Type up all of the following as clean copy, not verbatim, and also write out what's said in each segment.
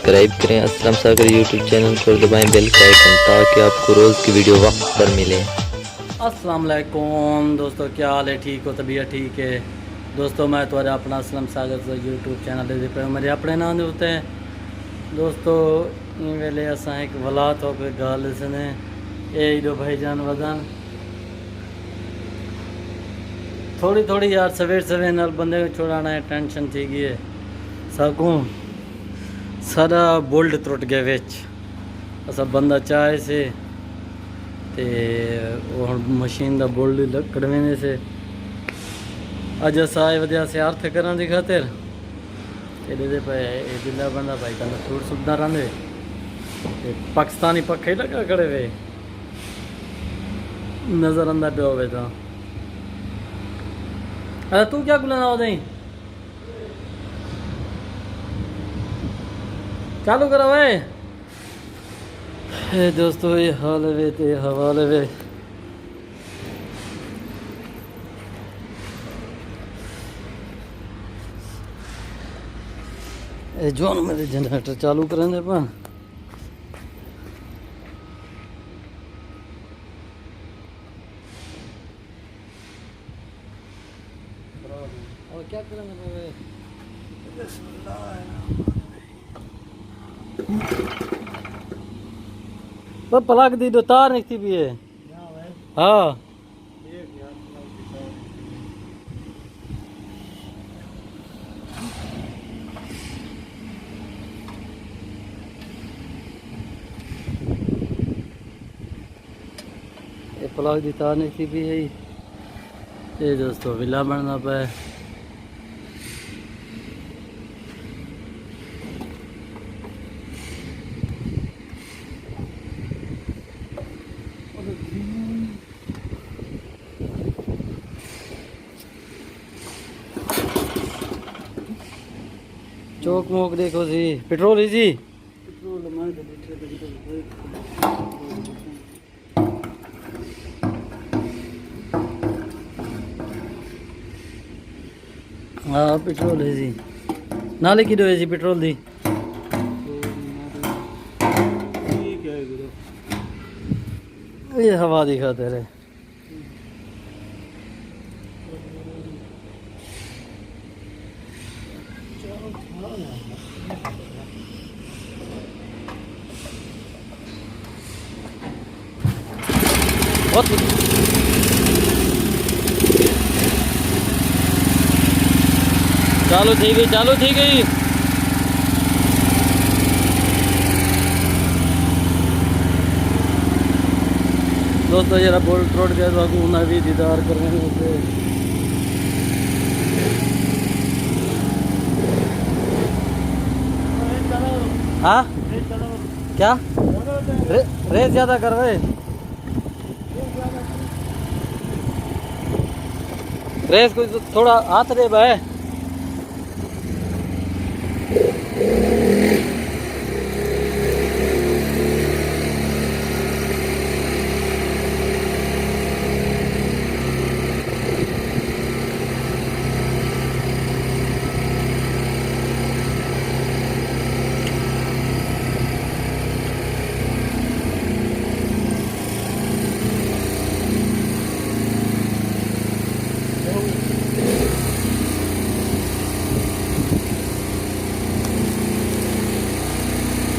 Subscribe करें असलम सागर YouTube channel को, दबाएं बेल का आइकन ताकि आपको रोज़ की वीडियो वक्त पर मिले। अस्सलाम वालेकुम दोस्तों, क्या हाल है? ठीक हो? तबीयत ठीक है दोस्तों? मैं तुम्हारा अपना असलम सागर यूट्यूब चैनल पे मेरे अपने नाम दे होते हैं दोस्तों। इन वेले असा एक वलात हो कोई गाल इसने ये जो भाईजान वजन थोड़ी थोड़ी यार सवेर सवेर नाल बंदे को छुड़ाना है, टेंशन थी गई है साकू सारा बोल्ड त्रुट गया विच असा बंदा चाहे से ते मशीन का बोल्ड कड़वेने से अज असा वजह से अर्थ करने की खातिर ये पे बिल्ला बंदा भाई कहना सूट सुधना रहे पाकिस्तानी पखे लगा खड़े वे नजर आंदा पे हो तो अरे तू क्या गुलाना हो दई चालू करा भाई दोस्तों। ये हाल वे ते हवाल वे जो मेरे जनरेटर चालू करेंगे पा और क्या करेंगे प्लग दी दो तार निकती भी है। हाँ ये प्लग दी तार निकती भी है। ये दोस्तों विला बनना पे चौक मोक देखो जी पेट्रोल ही जी हाँ पेट्रोल है जी नाले की दो है जी पेट्रोल दी ये हवा दिखाते रहे बहुत चालू थी गई चालू थी गई। दोस्तों जरा बोल्ट रोड गया तो उन्हें भी दीदार करने से हाँ क्या रेस ज्यादा कर रहे रेस कोई थोड़ा हाथ दे भाई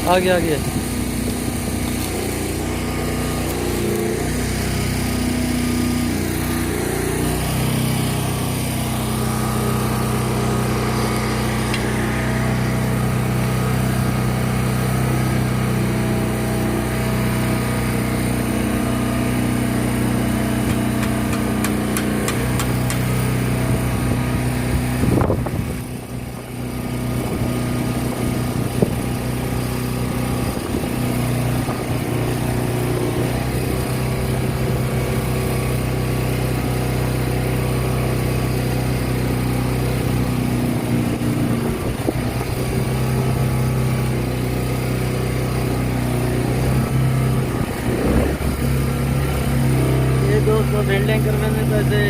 आ गया दोस्तों बिल्डिंग करवाने पैसे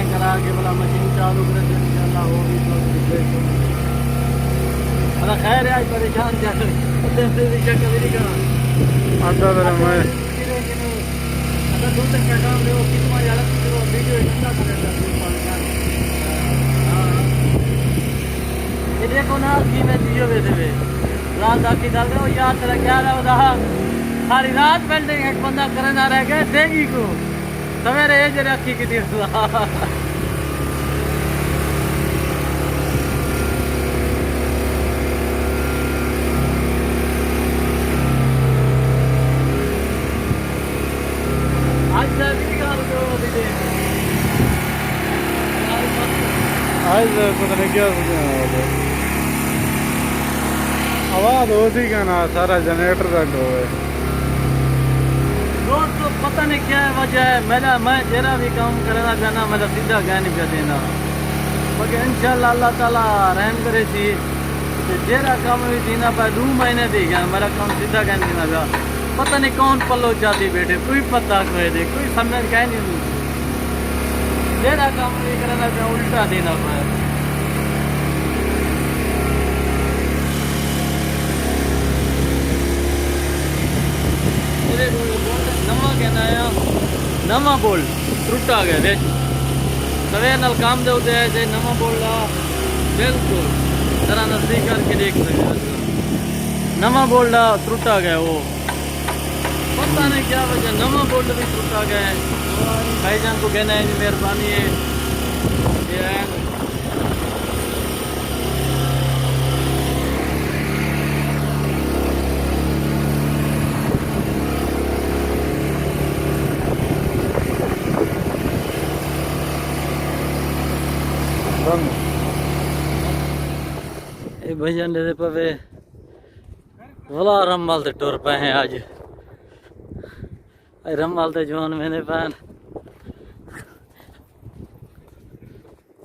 करा के बोला मशीन चालू कर इंशाल्लाह होगी तो अरे खैर है, आज परेशान क्या करें, आता मेरा मैं अगर दो तक पैगाम दे कितना ज़्यादा वीडियो इतना करेगा। ये देखो ना कि मैं वीडियो भेजे हुए रात आखी डाल रहे हो यार, तेरा क्या रहा रहा सारी रात पेंटिंग एक बंदा करे ना रह गए देगी को सवेरे ये जरा आखी की थी आज पता नहीं क्या आवाज होती क्या ना, सारा जनरेटर रख हो है। दोस्तों पता नहीं क्या है वजह है, मैं जरा भी काम करना चाहना मेरा सीधा क्या नहीं कर देना, मगर इंशाल्लाह अल्लाह ताला रहम करे थी जरा काम भी देना पाए 2 महीने दी गया मेरा काम सीधा क्या नहीं देना। पता नहीं कौन पल्लो जाती बैठे, कोई पता कोई दे, कोई समझ क्या नहीं, जरा काम नहीं करना चाहे उल्टा देना पाए। नवा कहना है नवा बोल टुटा गया बेच सवेर नाल काम दे उदे ऐसे नवा बोला बिल्कुल जरा नजदीक करके देख सकते, नवा बोला टुटा गया वो पता नहीं क्या वजह, नवा बोल्ट भी टूटा गया है। भाईजान को कहना है जी मेहरबानी है ये है। ये भाईजान दे पवे भला रमल ते टुर पे हैं आज रमल ते जवान मैंने पैन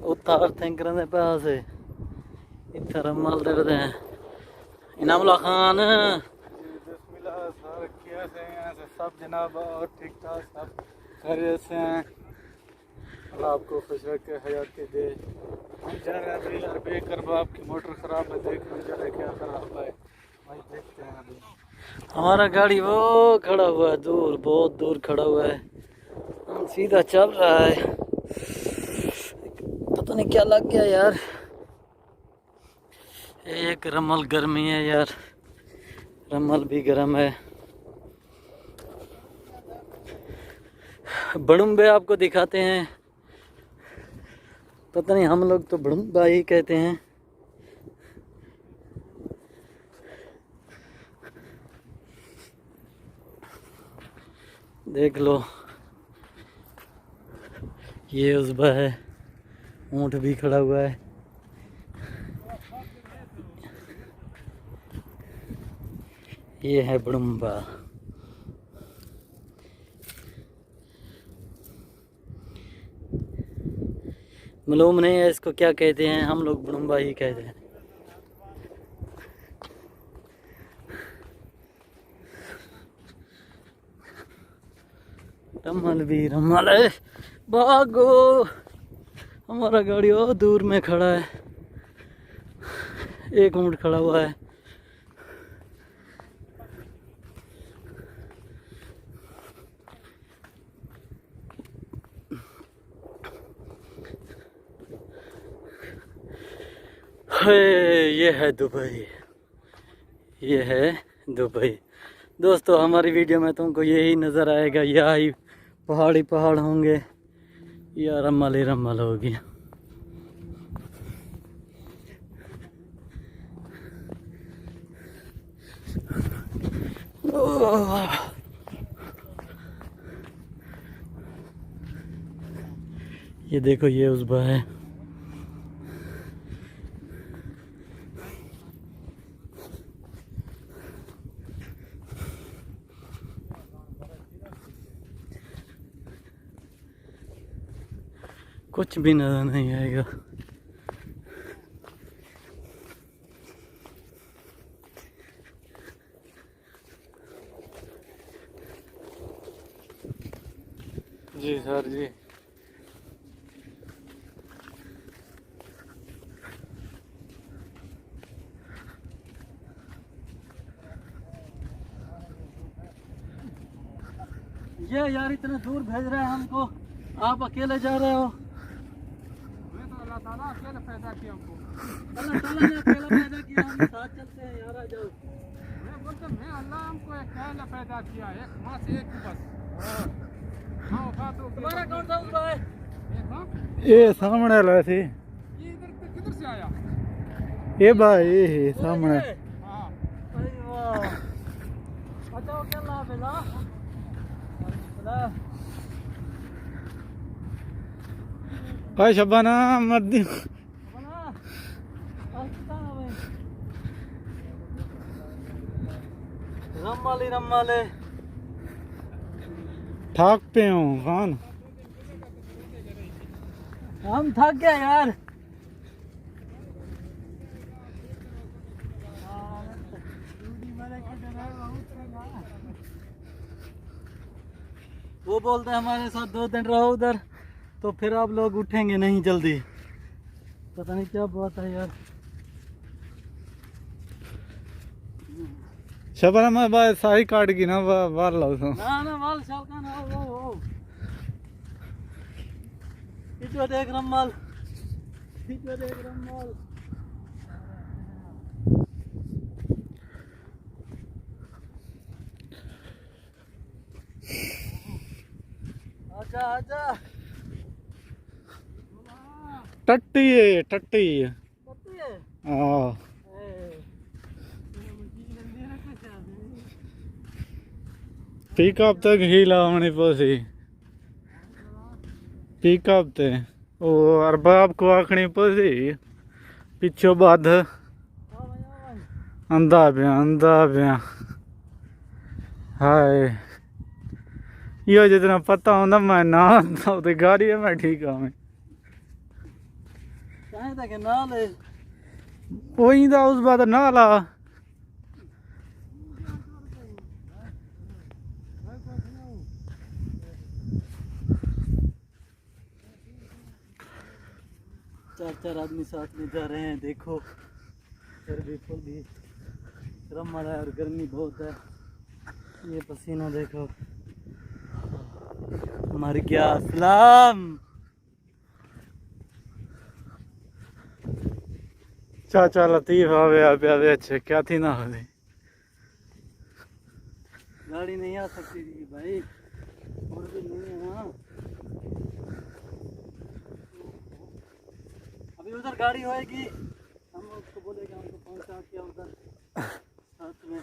उतार थिंकर दे पास इतना रमल दे बदे इनामुल्ला खान सब जनाब और ठीक ठाक सब खैरियत से हैं। अल्लाह आपको खुश रखे हयात के दे। हम जा रहे हैं यार बेकर बाप की मोटर खराब है, देख लीजिए क्या खराब है भाई, देखते हैं अभी। हमारा गाड़ी वो खड़ा हुआ है दूर, बहुत दूर खड़ा हुआ है, हम सीधा चल रहा है, पता नहीं क्या लग गया यार। एक रमल गर्मी है यार, रमल भी गर्म है। बड़ुम्बे आपको दिखाते हैं, पता नहीं हम लोग तो बड़ुम्बा ही कहते हैं। देख लो ये उस्बा है, ऊँट भी खड़ा हुआ है। ये है बड़ुम्बा। मालूम नहीं है इसको क्या कहते हैं, हम लोग बड़ुम्बा ही कहते हैं। रमल भी रमल है, भागो हमारा गाड़ी और दूर में खड़ा है, एक ऊँट खड़ा हुआ है। ये है दुबई, ये है दुबई। दोस्तों हमारी वीडियो में तुमको यही नज़र आएगा, यही पहाड़ी पहाड़ होंगे या रमल ही रमल होगी। ये देखो ये उस्बा है। कुछ भी नजर नहीं आएगा। जी सर जी। ये यार इतना दूर भेज रहे हैं हमको, आप अकेले जा रहे हो। अल्लाह ताला अकेले पैदा किया हमको। अल्लाह ताला ने अकेला पैदा किया, हम साथ चलते हैं यार, आ जाओ। मैं बोलता मैं अल्लाह हमको अकेला पैदा किया, एक माँ से एक ही बस। हाँ बात हो। तुम्हारा कौन सा उम्र है? ये सामने वाला थी। ये इधर किधर से आया? ये भाई ये सामने। हाँ अरे वाह, अच्छा क्या लाभ है ना? भाई शबाना मर्दी रमाले थक पे हूँ खान। हम थक गए यार। वो बोलते हैं हमारे साथ 2 दिन रहो उधर, तो फिर आप लोग उठेंगे नहीं जल्दी, पता नहीं क्या बात है यार। शबाना मैं बात सारी काट की ना बार लाओ तो। ना वाल शाल का ना वो इधर देख रमाल, इधर देख रमाल। आजा आजा टट्टी है टट्टी। पत्ती है। हाँ पिकअप तक ही लावनी पोसी, पिकअप ते ओ अरबाब को आखनी पोसी पिछो बाध अंधा पिया। हाय यो जितना पता होंदा मैं ना तो गाड़ी है मैं ठीक हूँ। चाहे कि ना ले वही था उस बात ना ला। चार आदमी साथ में जा रहे हैं, देखो सर भी फुल भी गर्म आ रहा है और गर्मी बहुत है। ये पसीना देखो, मर गया सलाम। चाचा लतीफ आवे आवे अच्छे क्या थी ना होती। गाड़ी नहीं आ सकती थी भाई, और भी नहीं है ना। अभी उधर गाड़ी होएगी, हम उसको बोलेंगे हमको पहुंचा के उधर साथ में।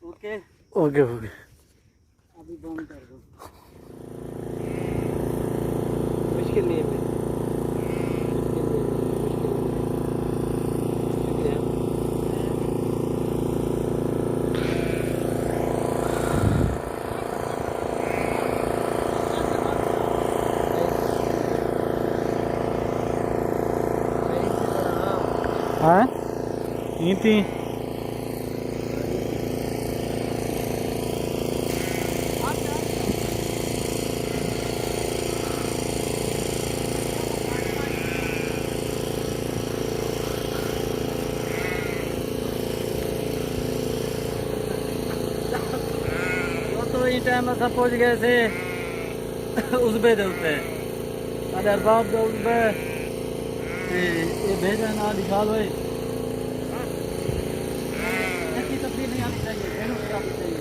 ओके ओके ओके अभी बंद कर दो। मुश्किल नहीं है हाँ इतनी तो इस टाइम में सब पहुंच गए थे उस पे दे उठे अरे अरबाब दो उस पे ये भेजा ना निकाल भाई। ऐसी तस्वीर नहीं आनी चाहिए, भेड़ों की आनी चाहिए।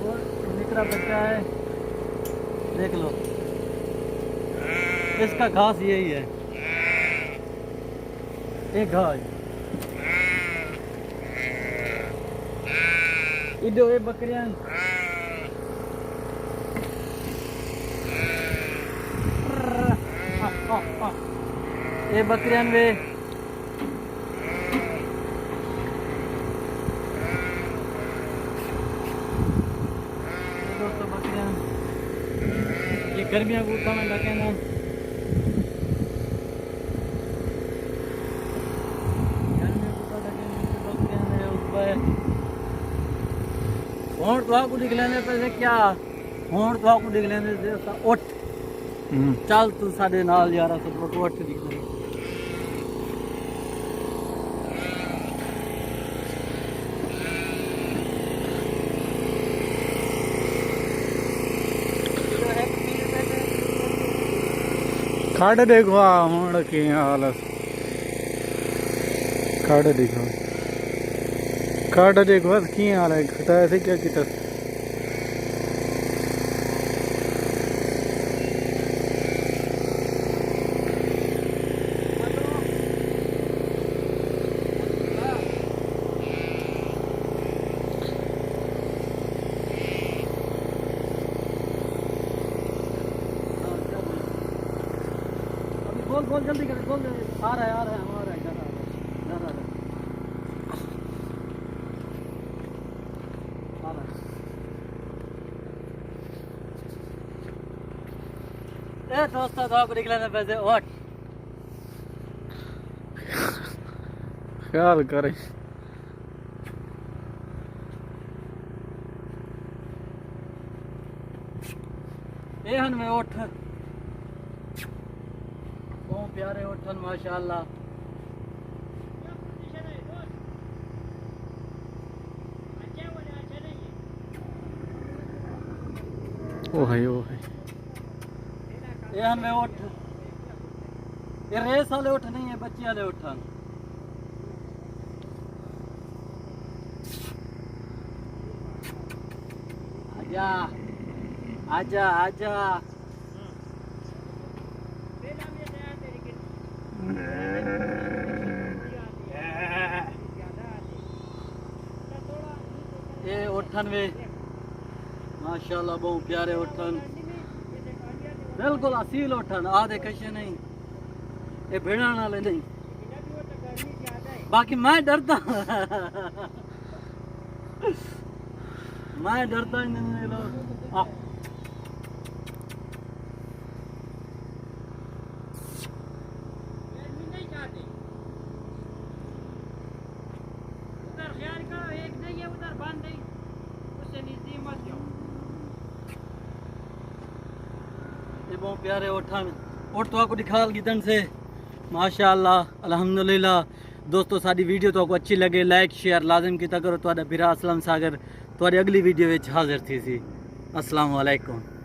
और निकरा बच्चा है, देख लो, इसका घास यही है, एक घास इधर ये बकरियां ये बकरियां वे दोस्तों बकरियां ये गर्मियां गुस्सा में लगे ना। गर्मियां गुस्सा लगे बकरियां ने उस पर होंठ तो आपको निकलने पे से क्या होंठ तो आपको निकलने से उठ चल तू साढ़े नाल यार तो उठ दिख रही। खाड़ देखो हम की हाल खाड़ देखो की हाल है खता ऐसे क्या किता बोल जल्दी कर बोल आ रहा है हमारा इधर आ रहा है ए दोस्तों तो निकले पैसे ओट ख्याल करे ए हन में ओठ बहुत प्यारे उठन माशाल्लाह ओ है ये हमें उठ ये रेस वाले उठ नहीं है बच्चे वाले उठन आजा आजा आजा ये उठन वे माशाल्लाह बहुत प्यारे उठन बिल्कुल असील उठन आधे कशे नहीं ये भिड़ाने वाले नहीं बाकी मैं डरता ही नहीं लोग ये बहुत प्यारे उठन उठ तो आपको दिखाल गिदन से माशाअल्लाह अल्हम्दुलिल्लाह। दोस्तों साडी वीडियो तो आपको अच्छी लगे लाइक शेयर लाजम किया करो। तो भिरा असलम सागर तो अगली वीडियो हाजिर थी सी। अस्सलाम वालेकुम।